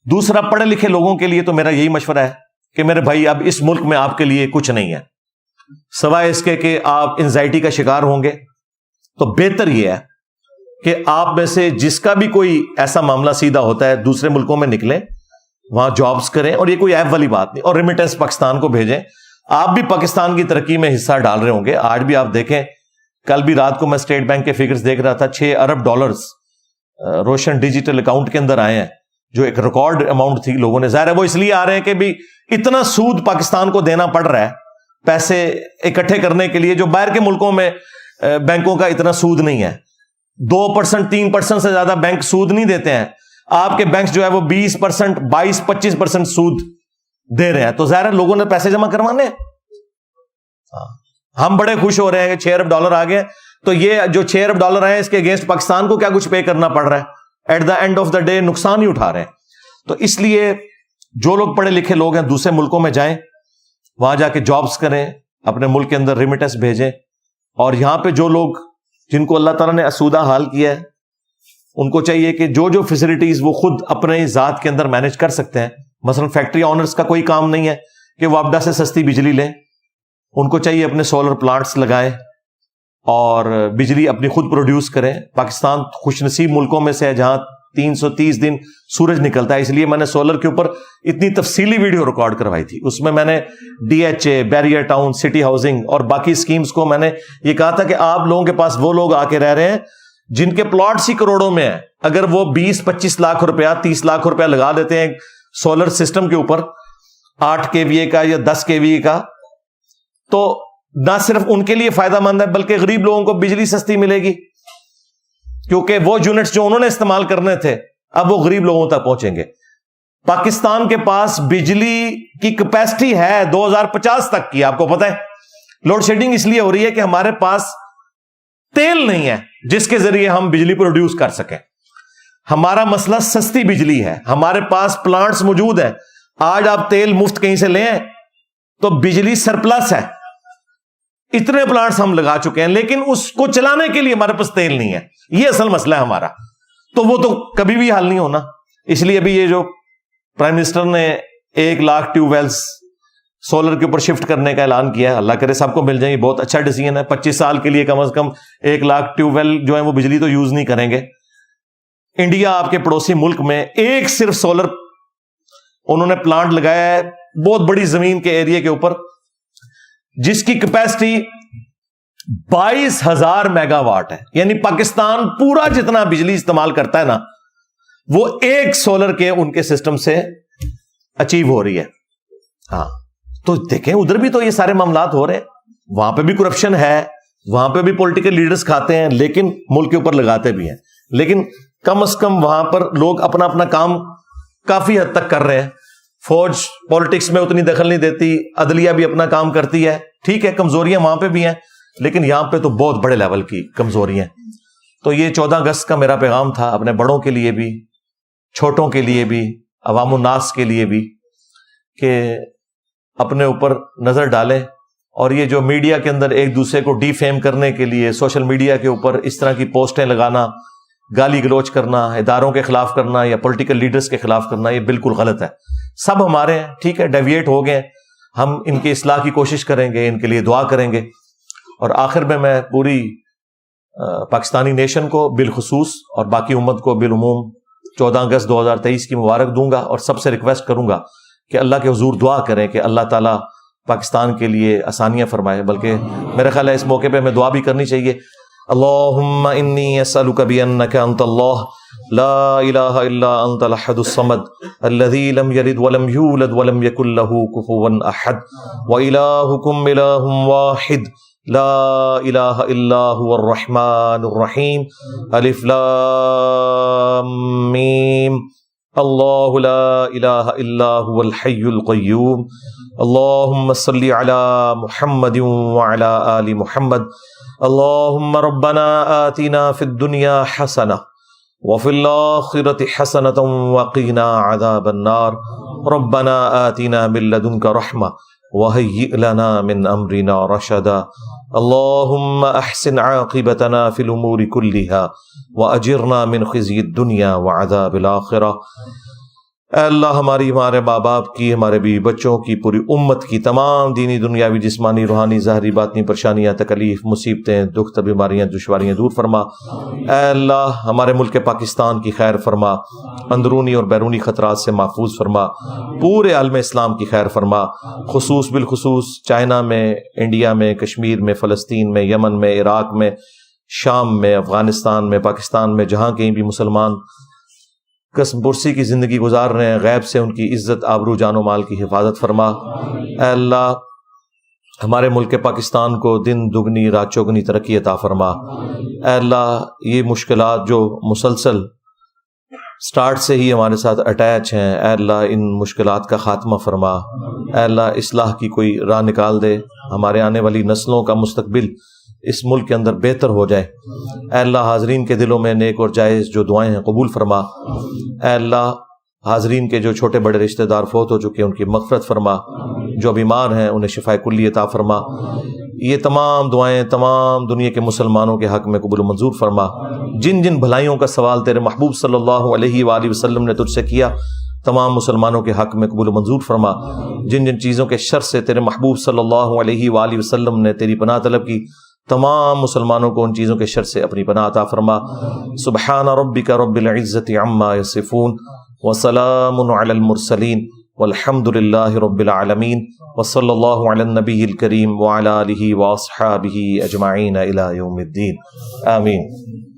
دوسرا، پڑھے لکھے لوگوں کے لیے تو میرا یہی مشورہ ہے کہ میرے بھائی اب اس ملک میں آپ کے لیے کچھ نہیں ہے سوائے اس کے کہ آپ انزائٹی کا شکار ہوں گے. تو بہتر یہ ہے کہ آپ میں سے جس کا بھی کوئی ایسا معاملہ سیدھا ہوتا ہے دوسرے ملکوں میں نکلیں, وہاں جابز کریں, اور یہ کوئی ایب والی بات نہیں, اور ریمیٹنس پاکستان کو بھیجیں. آپ بھی پاکستان کی ترقی میں حصہ ڈال رہے ہوں گے. آج بھی آپ دیکھیں, کل بھی رات کو میں اسٹیٹ بینک کے فگرز دیکھ رہا تھا, $6 ارب روشن ڈیجیٹل اکاؤنٹ کے اندر آئے ہیں, جو ایک ریکارڈ اماؤنٹ تھی. لوگوں نے, ظاہر ہے وہ اس لیے آ رہے ہیں کہ بھی اتنا سود پاکستان کو دینا پڑ رہا ہے پیسے اکٹھے کرنے کے لیے, جو باہر کے ملکوں میں بینکوں کا اتنا سود نہیں ہے. 2%, 3% سے زیادہ بینک سود نہیں دیتے ہیں. آپ کے بینک جو ہے وہ 20%, 22%, 25% سود دے رہے ہیں. تو ظاہر ہے لوگوں نے پیسے جمع کروانے ہیں. ہم بڑے خوش ہو رہے ہیں کہ $6 ارب آ گئے, تو یہ جو $6 ارب آئے اس کے اگینسٹ پاکستان کو کیا کچھ پے کرنا پڑ رہا ہے؟ At the end of the day نقصان ہی اٹھا رہے ہیں. تو اس لیے جو لوگ پڑھے لکھے لوگ ہیں دوسرے ملکوں میں جائیں, وہاں جا کے جابز کریں, اپنے ملک کے اندر ریمیٹنس بھیجیں. اور یہاں پہ جو لوگ جن کو اللہ تعالیٰ نے اسودہ حال کیا ہے, ان کو چاہیے کہ جو فیسلٹیز وہ خود اپنے ذات کے اندر مینج کر سکتے ہیں. مثلا فیکٹری آنرز کا کوئی کام نہیں ہے کہ وہ ابڈا سے سستی بجلی لیں. ان کو چاہیے اپنے سولر پلانٹس لگائیں اور بجلی اپنی خود پروڈیوس کریں. پاکستان خوش نصیب ملکوں میں سے ہے جہاں 330 دن سورج نکلتا ہے. اس لیے میں نے سولر کے اوپر اتنی تفصیلی ویڈیو ریکارڈ کروائی تھی. اس میں نے DHA, barrier town, city housing اور باقی اسکیمز کو میں نے یہ کہا تھا کہ آپ لوگوں کے پاس وہ لوگ آ کے رہ رہے ہیں جن کے پلاٹس ہی کروڑوں میں ہیں. اگر وہ 20-25 لاکھ روپیہ, 30 لاکھ روپیہ لگا دیتے ہیں سولر سسٹم کے اوپر 8 kVA کا یا 10 kVA کا, تو نہ صرف ان کے لیے فائدہ مند ہے بلکہ غریب لوگوں کو بجلی سستی ملے گی, کیونکہ وہ یونٹس جو انہوں نے استعمال کرنے تھے اب وہ غریب لوگوں تک پہنچیں گے. پاکستان کے پاس بجلی کی کیپیسٹی ہے 2050 تک کی. آپ کو پتہ ہے لوڈ شیڈنگ اس لیے ہو رہی ہے کہ ہمارے پاس تیل نہیں ہے جس کے ذریعے ہم بجلی پروڈیوس کر سکیں. ہمارا مسئلہ سستی بجلی ہے. ہمارے پاس پلانٹس موجود ہیں. آج آپ تیل مفت کہیں سے لیں تو بجلی سرپلس ہے. اتنے پلانٹس ہم لگا چکے ہیں, لیکن اس کو چلانے کے لیے ہمارے پاس تیل نہیں ہے. یہ اصل مسئلہ ہے ہمارا. تو وہ تو کبھی بھی حل نہیں ہونا. اس لیے ابھی یہ جو پرائم منسٹر نے 1 لاکھ ٹیوب ویلز سولر کے اوپر شفٹ کرنے کا اعلان کیا ہے, اللہ کرے سب کو مل جائیں. یہ بہت اچھا ڈیسیژن ہے. 25 سال کے لیے کم از کم 1 لاکھ ٹیوب ویل جو ہے وہ بجلی تو یوز نہیں کریں گے. انڈیا آپ کے پڑوسی ملک میں ایک صرف سولر انہوں نے پلانٹ لگایا ہے بہت بڑی زمین کے ایریا کے اوپر, جس کی کیپیسٹی 22,000 میگا واٹ ہے. یعنی پاکستان پورا جتنا بجلی استعمال کرتا ہے نا, وہ ایک سولر کے ان کے سسٹم سے اچیو ہو رہی ہے. ہاں, تو دیکھیں ادھر بھی تو یہ سارے معاملات ہو رہے ہیں. وہاں پہ بھی کرپشن ہے, وہاں پہ بھی پولیٹیکل لیڈرز کھاتے ہیں, لیکن ملک کے اوپر لگاتے بھی ہیں. لیکن کم از کم وہاں پر لوگ اپنا اپنا کام کافی حد تک کر رہے ہیں. فوج پالیٹکس میں اتنی دخل نہیں دیتی, عدلیہ بھی اپنا کام کرتی ہے. ٹھیک ہے, کمزوریاں وہاں پہ بھی ہیں, لیکن یہاں پہ تو بہت بڑے لیول کی کمزوریاں ہیں. تو یہ 14 اگست کا میرا پیغام تھا اپنے بڑوں کے لیے بھی, چھوٹوں کے لیے بھی, عوام الناس کے لیے بھی, کہ اپنے اوپر نظر ڈالیں. اور یہ جو میڈیا کے اندر ایک دوسرے کو ڈی فیم کرنے کے لیے سوشل میڈیا کے اوپر اس طرح کی پوسٹیں لگانا, گالی گلوچ کرنا, اداروں کے خلاف کرنا یا پولیٹیکل لیڈرز کے خلاف کرنا, یہ بالکل غلط ہے. سب ہمارے ہیں, ٹھیک ہے, ڈیویٹ ہو گئے, ہم ان کی اصلاح کی کوشش کریں گے, ان کے لیے دعا کریں گے. اور آخر میں پوری پاکستانی نیشن کو بالخصوص اور باقی امت کو بالعموم 14 اگست 2023 کی مبارک دوں گا, اور سب سے ریکویسٹ کروں گا کہ اللہ کے حضور دعا کریں کہ اللہ تعالیٰ پاکستان کے لیے آسانیاں فرمائے. بلکہ میرا خیال ہے اس موقع پہ ہمیں دعا بھی کرنی چاہیے. اللہم انی اسألک بانک انت اللہ لا الہ الا انت الاحد الصمد الذی لم یلد ولم یولد ولم یکن له کفوا احد والہکم الہ واحد لا الہ الا هو الرحمن الرحیم الف لام میم اللہ لا الہ الا هو الحی القیوم اللہم صلی علی محمد وعلی آل محمد اللہم ربنا آتنا فی الدنیا حسنہ وفی الآخرۃ حسنۃ وقنا عذاب النار ربنا آتنا من لدنک رحمہ وہیئ لنا من امرنا رشدا اللہم احسن عاقبتنا فی الامور کلہا واجرنا من خزی الدنیا وعذاب الآخرہ اے اللہ ہماری، ہمارے ماں باپ کی، ہمارے بیوی بچوں کی، پوری امت کی تمام دینی دنیاوی جسمانی روحانی ظاہری باطنی پریشانیاں تکلیف مصیبتیں دکھ بیماریاں دشواریاں دور فرما۔ اے اللہ ہمارے ملک پاکستان کی خیر فرما، اندرونی اور بیرونی خطرات سے محفوظ فرما، پورے عالم اسلام کی خیر فرما، بالخصوص چائنا میں، انڈیا میں، کشمیر میں، فلسطین میں، یمن میں، عراق میں، شام میں، افغانستان میں، پاکستان میں، جہاں کہیں بھی مسلمان قسم پرسی کی زندگی گزار رہے ہیں، غیب سے ان کی عزت آبرو جان و مال کی حفاظت فرما۔ اے اللہ ہمارے ملک پاکستان کو دن دگنی رات چوگنی ترقی عطا فرما۔ اے اللہ یہ مشکلات جو مسلسل سٹارٹ سے ہی ہمارے ساتھ اٹیچ ہیں، اے اللہ ان مشکلات کا خاتمہ فرما۔ اے اللہ اصلاح کی کوئی راہ نکال دے، ہمارے آنے والی نسلوں کا مستقبل اس ملک کے اندر بہتر ہو جائے۔ اے اللہ حاضرین کے دلوں میں نیک اور جائز جو دعائیں ہیں قبول فرما۔ اے اللہ حاضرین کے جو چھوٹے بڑے رشتہ دار فوت ہو چکے ان کی مغفرت فرما، جو بیمار ہیں انہیں شفاء کلی عطا فرما۔ یہ تمام دعائیں تمام دنیا کے مسلمانوں کے حق میں قبول و منظور فرما۔ جن جن بھلائیوں کا سوال تیرے محبوب صلی اللہ علیہ وآلہ وسلم نے تجھ سے کیا، تمام مسلمانوں کے حق میں قبول و منظور فرما۔ جن جن چیزوں کے شر سے تیرے محبوب صلی اللہ علیہ وآلہ وسلم نے تیری پناہ طلب کی، تمام مسلمانوں کو ان چیزوں کے شر سے اپنی پناہ عطا فرما۔ سبحان ربک رب العزت عما یصفون وسلام علی المرسلین والحمد للہ رب العالمین وصلی اللہ علی النبی الکریم وعلی آلہ واصحابہ اجمعین الی یوم الدین، آمین۔